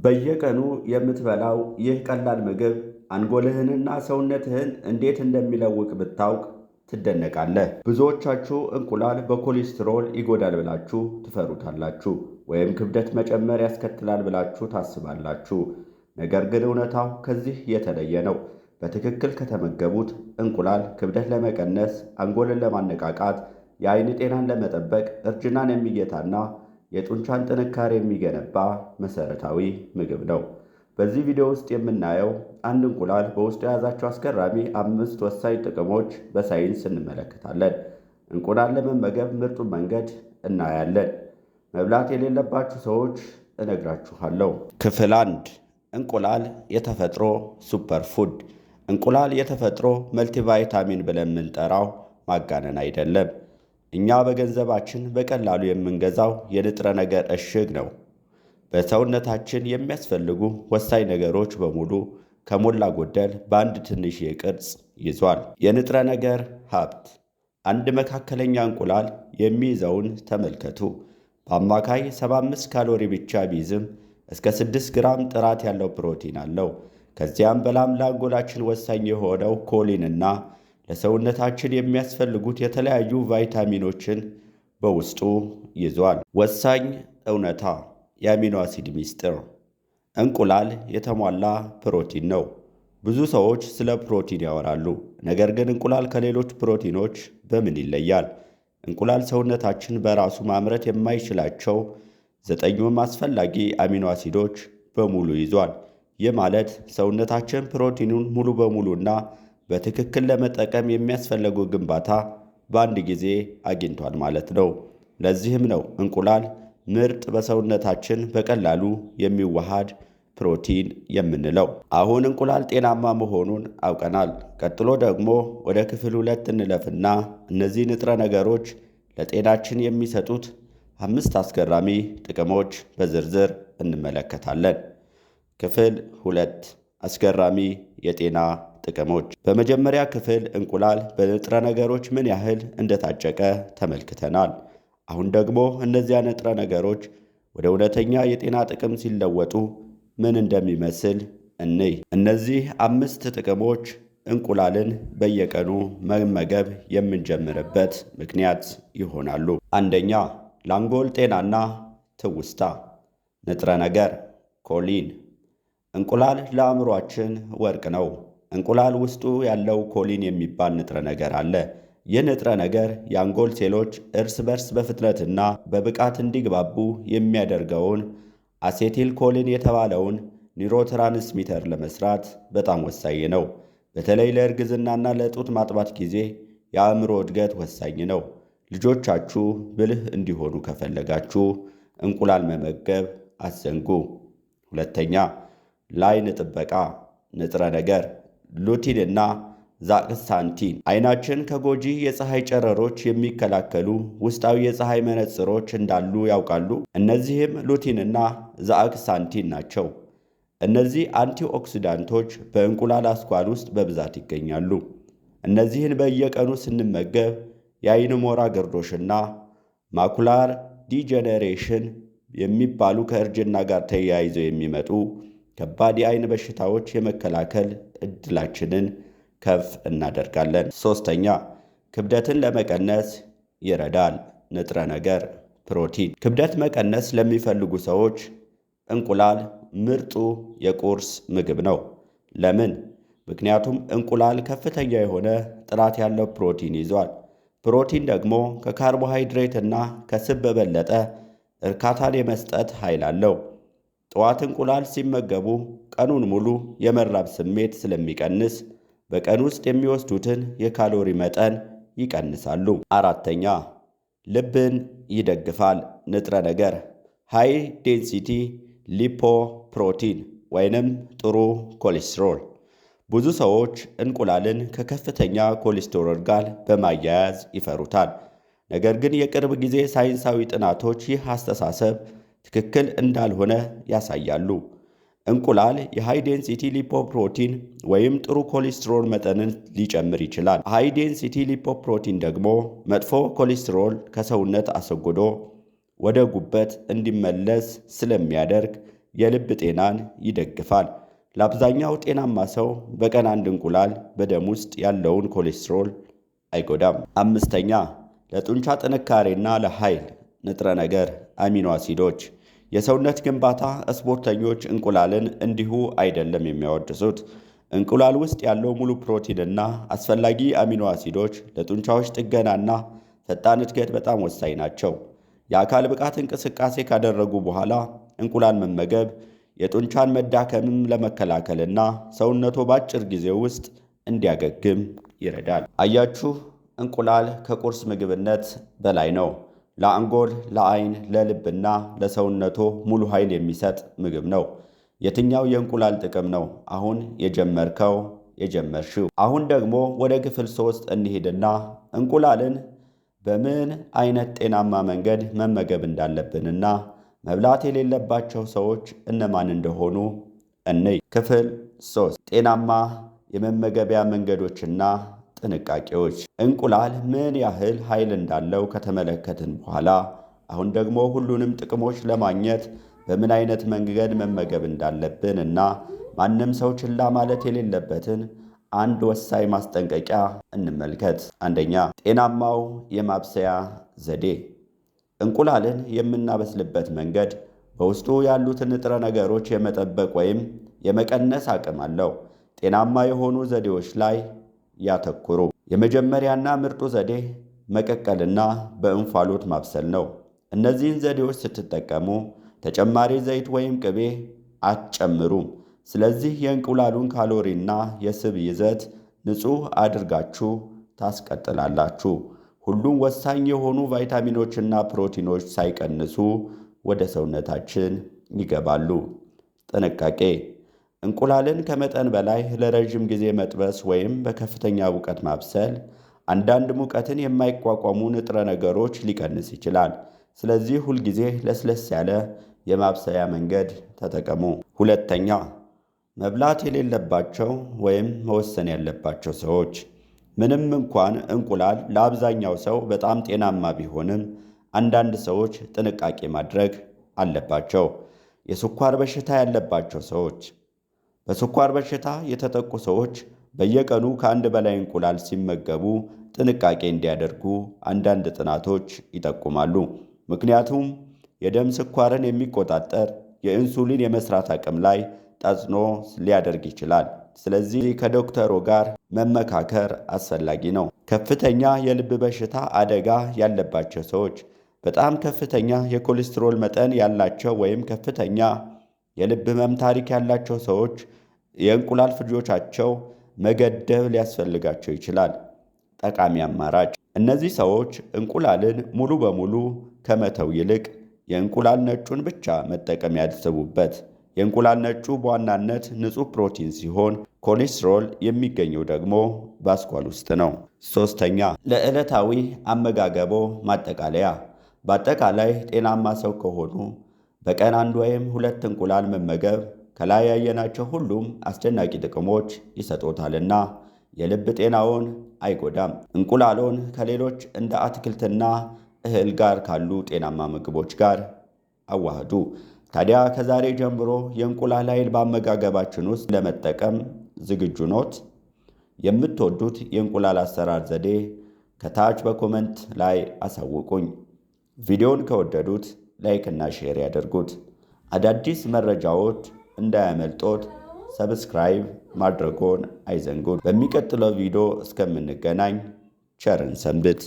በየቀኑ የምትበላው ይህ ቀላል ምግብ አንጎልህንና ሰውነትህን እንዴት እንደሚለውጥ ብታውቅ ትደነቃለህ። ብዙዎቻችሁ እንቁላል በኮሌስትሮል ይጎዳል ብላችሁ ትፈሩታላችሁ፣ ወይም ክብደት መጨመር ያስከትላል ብላችሁ ታስባላችሁ። ነገር ግን እውነታው ከዚህ የተለየ ነው። በትክክል ከተመገቡት እንቁላል ክብደት ለመቀነስ፣ አንጎልን ለማነቃቃት፣ የአይን ጤናን ለመጠበቅ፣ እርጅናን የሚገታና የጡንቻን ጥንካሬ የሚገነባ መሰረታዊ ምግብ ነው። በዚህ ቪዲዮ ውስጥ የምናየው አንድ እንቁላል በውስጡ የያዛቸው አስገራሚ 5 ወሳኝ ጥቅሞች በሳይንስ እንመለከታለን። እንቁላል ለመመገብ ምርጡን መንገድ እናያለን። መብላት የሌለባችሁ ሰዎች እነግራችኋለሁ። ክፍል 1 እንቁላል የተፈጥሮ ሱፐር ፉድ። እንቁላል የተፈጥሮ መልቲቫይታሚን ብለን የምንጠራው ማጋነን አይደለም። እኛ በገንዘባችን በቀላሉ የምንገዛው የንጥረ ነገር እሽግ ነው። በሰውነታችን የሚያስፈልጉ ወሳኝ ነገሮች በሙሉ ከሞላ ጎደል በአንድ ትንሽዬ ቅርጽ ይዟል። የንጥረ ነገር ሀብት። አንድ መካከለኛ እንቁላል የሚይዘውን ተመልከቱ። በአማካይ 75 ካሎሪ ብቻ ቢይዝም እስከ 6 ግራም ጥራት ያለው ፕሮቲን አለው። ከዚያም በላም ለአንጎላችን ወሳኝ የሆነው ኮሊንና ለሰውነታችን የሚያስፈልጉት የተለያዩ ቫይታሚኖችን በውስጡ ይዟል። ወሳኝ እውነታ፣ የአሚኖ አሲድ ሚስጥር። እንቁላል የተሟላ ፕሮቲን ነው። ብዙ ሰዎች ስለ ፕሮቲን ያወራሉ፣ ነገር ግን እንቁላል ከሌሎች ፕሮቲኖች በምን ይለያል? እንቁላል ሰውነታችን በራሱ ማምረት የማይችላቸው 9 አስፈላጊ አሚኖ አሲዶች በሙሉ ይዟል። ይህ ማለት ሰውነታችን ፕሮቲኑን ሙሉ በሙሉና በትክክል ለመጠቀም የሚያስፈልገው ግንባታ በአንድ ጊዜ አግኝቷል ማለት ነው። ለዚህም ነው እንቁላል ምርጥ በሰውነታችን በቀላሉ የሚዋሃድ ፕሮቲን የምንለው። አሁን እንቁላል ጤናማ መሆኑን አውቀናል። ቀጥሎ ደግሞ ወደ ክፍል 2 እንለፍና እነዚህ ንጥረ ነገሮች ለጤናችን የሚሰጡት 5 አስገራሚ ጥቅሞች በዝርዝር እንመለከታለን። ክፍል 2 አስገራሚ የጤና ጥቅሞች። በመጀመሪያ ክፍል እንቁላል በንጥረ ነገሮች ምን ያህል እንደታጨቀ ተመልክተናል። አሁን ደግሞ እነዚያ ንጥረ ነገሮች ወደ እውነተኛ የጤና ጥቅም ሲለወጡ ምን እንደሚመስል እንይ። እነዚህ 5 ጥቅሞች እንቁላልን በየቀኑ መመገብ የምንጀምርበት ምክንያት ይሆናሉ። አንደኛ፣ ለአንጎል ጤናና ትውስታ። ንጥረ ነገር ኮሊን። እንቁላል ለአእምሯችን ወርቅ ነው። እንቁላል ውስጡ ያለው ኮሊን የሚባል ንጥረ ነገር አለ። ይህ ንጥረ ነገር የአንጎል ሴሎች እርስ በርስ በፍጥነትና በብቃት እንዲግባቡ የሚያደርገውን አሴቲል ኮሊን የተባለውን ኒውሮትራንስሚተር ለመስራት በጣም ወሳኝ ነው። በተለይ ለእርግዝናና ለጡት ማጥባት ጊዜ የአእምሮ እድገት ወሳኝ ነው። ልጆቻችሁ ብልህ እንዲሆኑ ከፈለጋችሁ እንቁላል መመገብ አትዘንጉ። ሁለተኛ፣ ለዓይን ጥበቃ። ንጥረ ነገር ሉቲን እና ዛክሳንቲን። አይናችን ከጎጂ የፀሐይ ጨረሮች የሚከላከሉ ውስጣዊ የፀሐይ መነጽሮች እንዳሉ ያውቃሉ? እነዚህም ሉቲንና ዛክሳንቲን ናቸው። እነዚህ አንቲኦክሲዳንቶች በእንቁላል አስኳል ውስጥ በብዛት ይገኛሉ። እነዚህን በየቀኑ ስንመገብ የአይን ሞራ ግርዶሽና ማኩላር ዲጀነሬሽን የሚባሉ ከእርጅና ጋር ተያይዘው የሚመጡ ከባድ የአይን በሽታዎች የመከላከል ዕድላችንን ከፍ እናደርጋለን። ሶስተኛ፣ ክብደትን ለመቀነስ ይረዳል። ንጥረ ነገር ፕሮቲን። ክብደት መቀነስ ለሚፈልጉ ሰዎች እንቁላል ምርጡ የቁርስ ምግብ ነው። ለምን? ምክንያቱም እንቁላል ከፍተኛ የሆነ ጥራት ያለው ፕሮቲን ይዟል። ፕሮቲን ደግሞ ከካርቦሃይድሬት እና ከስብ በበለጠ እርካታን የመስጠት ኃይል አለው። ጠዋት እንቁላል ሲመገቡ ቀኑን ሙሉ የመራብ ስሜት ስለሚቀንስ በቀን ውስጥ የሚወስዱትን የካሎሪ መጠን ይቀንሳሉ። አራተኛ፣ ልብን ይደግፋል። ንጥረ ነገር ሃይ ዴንሲቲ ሊፖፕሮቲን ወይንም ጥሩ ኮሌስትሮል። ብዙ ሰዎች እንቁላልን ከከፍተኛ ኮሌስትሮል ጋር በማያያዝ ይፈሩታል። ነገር ግን የቅርብ ጊዜ ሳይንሳዊ ጥናቶች ይህ አስተሳሰብ ትክክል እንዳልሆነ ያሳያሉ። እንቁላል የሃይ ዴንሲቲ ሊፖፕሮቲን ወይም ጥሩ ኮሌስትሮል መጠንን ሊጨምር ይችላል። ሃይ ዴንሲቲ ሊፖፕሮቲን ደግሞ መጥፎ ኮሌስትሮል ከሰውነት አስወግዶ ወደ ጉበት እንዲመለስ ስለሚያደርግ የልብ ጤናን ይደግፋል። ለአብዛኛው ጤናማ ሰው በቀን 1 እንቁላል በደም ውስጥ ያለውን ኮሌስትሮል አይጎዳም። 5ኛ ለጡንቻ ጥንካሬና ለኃይል ንጥረ ነገር አሚኖ አሲዶች። የሰውነት ግንባታ ስፖርተኞች እንቁላልን እንዲሁ አይደለም የሚያወድሱት። እንቁላል ውስጥ ያለው ሙሉ ፕሮቲንና አስፈላጊ አሚኖ አሲዶች ለጡንቻዎች ጥገናና ፈጣን እድገት በጣም ወሳኝ ናቸው። የአካል ብቃት እንቅስቃሴ ካደረጉ በኋላ እንቁላል መመገብ የጡንቻን መዳከምም ለመከላከልና ሰውነቶ በአጭር ጊዜ ውስጥ እንዲያገግም ይረዳል። አያችሁ፣ እንቁላል ከቁርስ ምግብነት በላይ ነው። ለአንጎል፣ ለዓይን፣ ለልብና ለሰውነቶ ሙሉ ኃይል የሚሰጥ ምግብ ነው። የትኛው የእንቁላል ጥቅም ነው አሁን የጀመርሽው? አሁን ደግሞ ወደ ክፍል 3 እንሂድና እንቁላልን በምን አይነት ጤናማ መንገድ መመገብ እንዳለብንና መብላት የሌለባቸው ሰዎች እነማን እንደሆኑ እንይ። ክፍል 3 ጤናማ የመመገቢያ መንገዶችና ጥንቃቄዎች። እንቁላል ምን ያህል ኃይል እንዳለው ከተመለከትን በኋላ አሁን ደግሞ ሁሉንም ጥቅሞች ለማግኘት በምን አይነት መንገድ መመገብ እንዳለብን እና ማንም ሰው ችላ ማለት የሌለበትን አንድ ወሳኝ ማስጠንቀቂያ እንመልከት። 1ኛ ጤናማው የማብሰያ ዘዴ። እንቁላልን የምናበስልበት መንገድ በውስጡ ያሉትን ንጥረ ነገሮች የመጠበቅ ወይም የመቀነስ አቅም አለው። ጤናማ የሆኑ ዘዴዎች ላይ ያተኩሩ። የመጀመሪያና ምርጡ ዘዴ መቀቀልና በእንፋሎት ማብሰል ነው። እነዚህን ዘዴዎች ስትጠቀሙ ተጨማሪ ዘይት ወይም ቅቤ አትጨምሩም። ስለዚህ የእንቁላሉን ካሎሪና የስብ ይዘት ንጹህ አድርጋችሁ ታስቀጥላላችሁ። ሁሉም ወሳኝ የሆኑ ቫይታሚኖችና ፕሮቲኖች ሳይቀንሱ ወደ ሰውነታችን ይገባሉ። ጥንቃቄ እንቁላልን ከመጠን በላይ ለረዥም ጊዜ መጥበስ ወይም በከፍተኛ ሙቀት ማብሰል አንዳንድ ሙቀትን የማይቋቋሙ ንጥረ ነገሮች ሊቀንስ ይችላል። ስለዚህ ሁልጊዜ ለስለስ ያለ የማብሰያ መንገድ ተጠቀሙ። 2ኛ መብላት የሌለባቸው ወይም መወሰን ያለባቸው ሰዎች። ምንም እንኳን እንቁላል ለአብዛኛው ሰው በጣም ጤናማ ቢሆንም አንዳንድ ሰዎች ጥንቃቄ ማድረግ አለባቸው። የስኳር በሽታ ያለባቸው ሰዎች። በስኳር በሽታ የተጠቁ ሰዎች በየቀኑ ከአንድ በላይ እንቁላል ሲመገቡ ጥንቃቄ እንዲያደርጉ አንዳንድ ጥናቶች ይጠቁማሉ። ምክንያቱም የደም ስኳርን የሚቆጣጠር የኢንሱሊን የመስራት አቅም ላይ ተጽዕኖ ሊያደርግ ይችላል። ስለዚህ ከዶክተሩ ጋር መመካከር አስፈላጊ ነው። ከፍተኛ የልብ በሽታ አደጋ ያለባቸው ሰዎች። በጣም ከፍተኛ የኮሌስትሮል መጠን ያላቸው ወይም ከፍተኛ የልብ ህመም ታሪክ ያላቸው ሰዎች የእንቁላል ፍጆታቸው መገደብ ሊያስፈልጋቸው ይችላል። ጠቃሚ አማራጭ። እነዚህ ሰዎች እንቁላልን ሙሉ በሙሉ ከመተው ይልቅ የእንቁላል ነጩን ብቻ መጠቀም ያስቡበት። የእንቁላል ነጩ በዋናነት ንጹህ ፕሮቲን ሲሆን ኮሌስትሮል የሚገኘው ደግሞ በአስኳል ውስጥ ነው። 3ኛ ለዕለታዊ አመጋገቦ ማጠቃለያ። በአጠቃላይ ጤናማ ሰው ከሆኑ በቀን 1 ወይም 2 እንቁላል መመገብ ከላይ ያየናቸው ሁሉም አስደናቂ ጥቅሞች ይሰጦታልና የልብ ጤናውን አይጎዳም። እንቁላሎን ከሌሎች እንደ አትክልትና እህል ጋር ካሉ ጤናማ ምግቦች ጋር አዋህዱ። ታዲያ ከዛሬ ጀምሮ የእንቁላል ኃይል በአመጋገባችን ውስጥ ለመጠቀም ዝግጁ ኖት? የምትወዱት የእንቁላል አሰራር ዘዴ ከታች በኮመንት ላይ አሳውቁኝ። ቪዲዮውን ከወደዱት ላይክ እና ሼር ያደርጉት። አዳዲስ መረጃዎች እንዳያመልጦት ሰብስክራይብ ማድረጎን አይዘንጉን። በሚቀጥለው ቪዲዮ እስከምንገናኝ ቸርን ሰንብት።